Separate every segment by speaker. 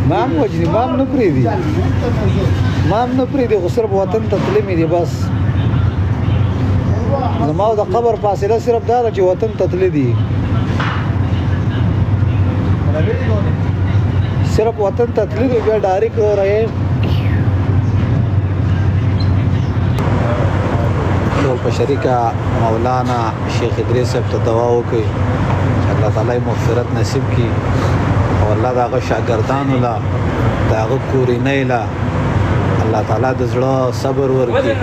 Speaker 1: ما هم وجني ما هم نپریدي ما هم نپریدي خو صرف وطن ته تللی مې دي بس زما او د قبر فاصله صرف دا ده چې وطن ته تللی دي صرف وطن ته تللی دي بیا ډایرکټ راځي ټول په شریکه مولانا شیخ ادریس صاحب ته دعا وکړي چې الله تعالی مغفرت نصیب کړي او الله دغه شاګردانو لا دغه کورینۍ لا الله تعالی د زړه صبر ورکړي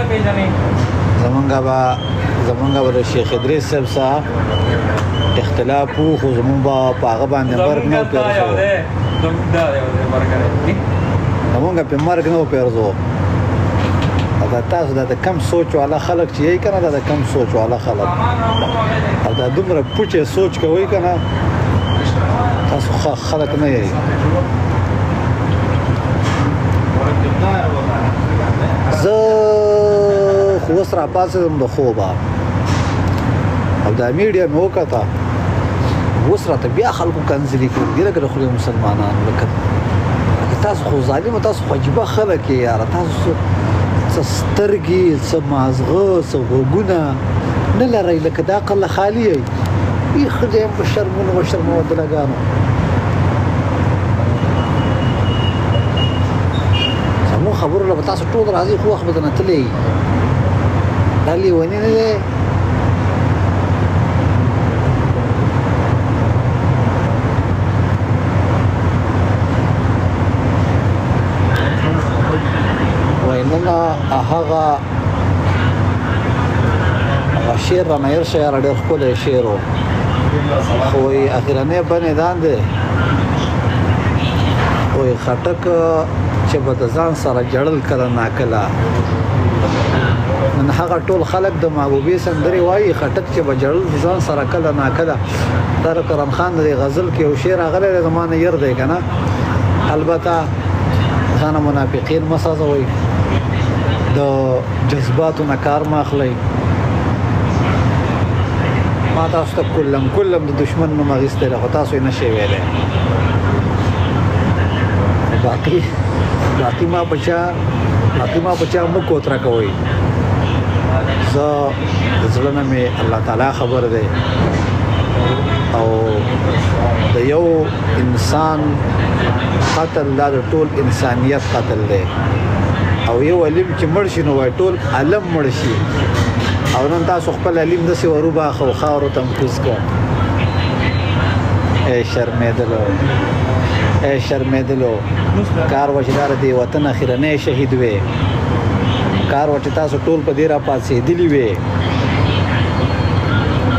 Speaker 1: زمونږ به شیخ ادریس صاحب سره اختلاف وو خو زمونږ به په هغه باندې مرګ نه پیرزو زمونږ په مرګ نه پیرزو دا تاسو د کم سوچ والا خلک چې یې کنه دا کم سوچ والا خلک او دا دومره پوچه سوچ کوي کنه تاسو خلک نه یې زه خو سره پاسم د خوبه او دا میډیا مې وکړه وسره ته بیا خلکو کنځلې کوي لکه خو مسلمانان لکه تاسو خو ظالم تاسو خو عجیبه خلک یې تاسو سترګې څه مازغه څه غوږونه نه لرئ لکه دا عقل خالي یې خدای په شرمونو و شرمو دلګانو سمو خبرو له تاسو ټول راځي خو وخت بدنه تلې دالي ونی نه ده هغه شعر را مېر شعر ډېر ښکلی شعر و خو اخرنی بنې دان دی وایي خټک چې به د ځان سره جړل کله ناکله نن هغه ټول خلک د محبوبې سندرې وایي خټک چې به جړل د ځان سره کله ناکله دا د کرم خان د غزل کې یو شعر راغلی دی زما نه ير دی که نه البته ځانه منافقین مه سازوئ د جذباتو نه کار ما اخلي ما تاسو ته کلم د دشمن نوم اخیستی خو تاسو یې نشئ ویلی باقي ما بچا مه کوتره کوئ زه د زړه نه مې الله تعالی خبر دی او د یو انسان قتل دا د ټول انسانیت قتل دی او یو علم چې مړ شي نو وای ټول علم مړ شي او نن تاسو خپل علم د سی وروبا خو خاورو تمکوز کو اے شرمېدلو کار وجدار دی وطن اخرنه شهید وې کار وټ تاسو ټول په دې را پاتې دلی وې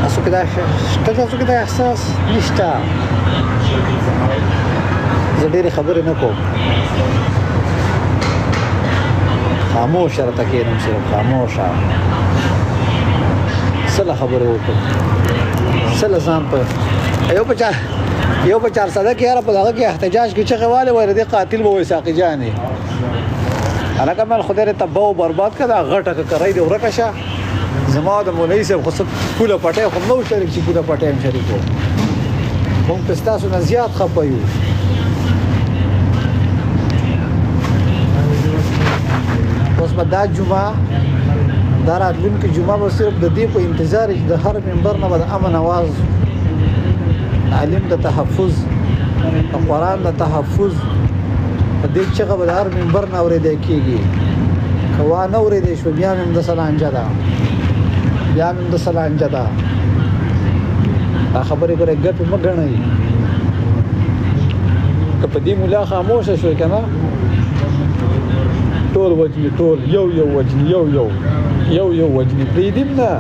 Speaker 1: تاسو کې دا احساس نشته زه ډېرې خبرې نه کوم خاموش راته کېنم صرف خاموشه سله خبرې وکړم سله ځان په یو په 400 کې یاره په دغه کې احتجاج کې چغې والې وایي د قاتل به وایي ساقي جانې هلکه مل خدای دې تباه او برباد کړه دا غټه ککرۍ دې ورکه شه زما د مولوي صاحب خو پوله پټۍ خو نو شریک چې پوله پټۍ هم شریک و موږ په ستاسو نه زیات خفه یو اوس به دا جمعه دا راتلونکې جمعه به صرف د دې په انتظار چې د هر ممبر نه به د امن اواز تعلیم د تحفظ د قرآن د تحفظ په دې چغه به د هر ممبر نه اورېدی کېږي که وانه اورېدی شو بیا مې همداسې لانجه ده دا خبرې ګورئ ګپې مه ګڼئ که په دې ملا خاموشه شوی که نه ټول وجني ټول یو وجني یو وجني پرېږدیم نه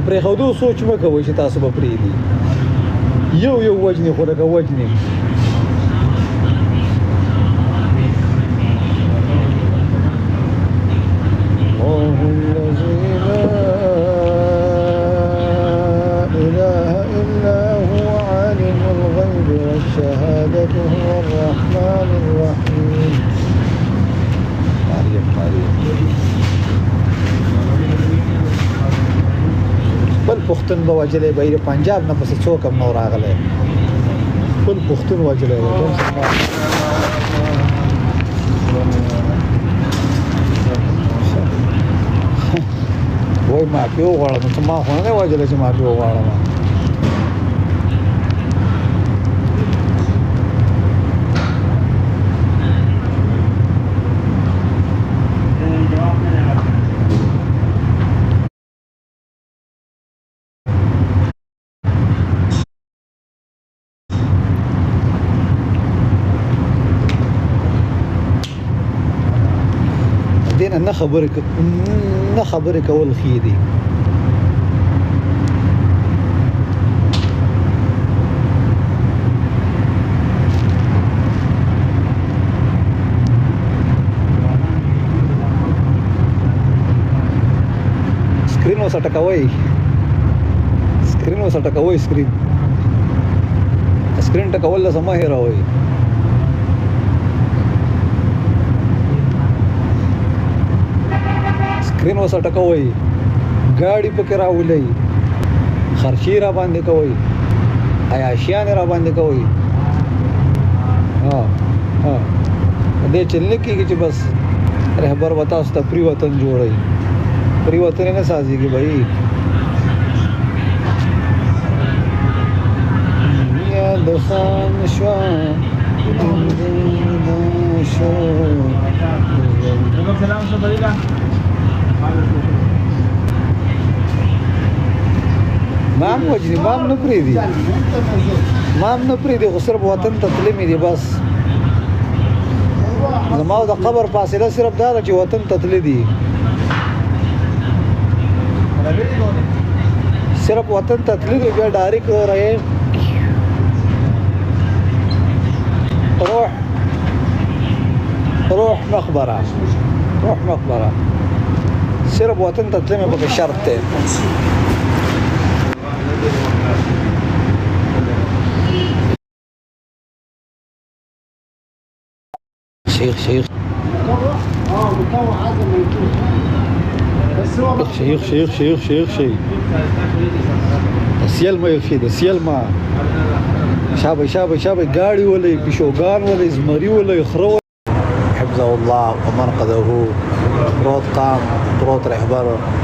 Speaker 1: پرېښودو سوچ مه کوئ چې تاسو به پرېږدي یو وجني خو لکه وجني الشهادة هو الرحمن الرحيم مريم بل پختون به وجلې به پنجاب نه پس څوک هم نو راغلی بل پختون وجلې وای معافي وغواړم ته ما خو نه دی وژلی چې معافي وغواړم دین نه خبرې کول ښې دي سکرین وسټکوي سکرین ټکول سم هېروي سکرین وسټکوي ګاډي پکې راولي خرچي را باندې کوي عیاشیان را باندې کوي دې چلنه کېږي چې بس رهبر وتا ست پری وطن جوړي پری وطن نه سازيږي بھائی یا دخان شو
Speaker 2: سلام صبريلا
Speaker 1: مام وجني مام نه پریدي خو صرف وطن ته تلمي دي بس زماو د قبر فاصله صرف دا چې وطن ته تللي دي صرف وطن ته تللي دي بیا ډایرکټ راځي روح مقبره صرف وطن ته تلمي به شرط دی شيخ سيلما يخشي ده سيلما شابي قاعد ولا بشوغان ولا زمري ولا يخرو حفظه الله ومنقذه طروط قام طروط رهبره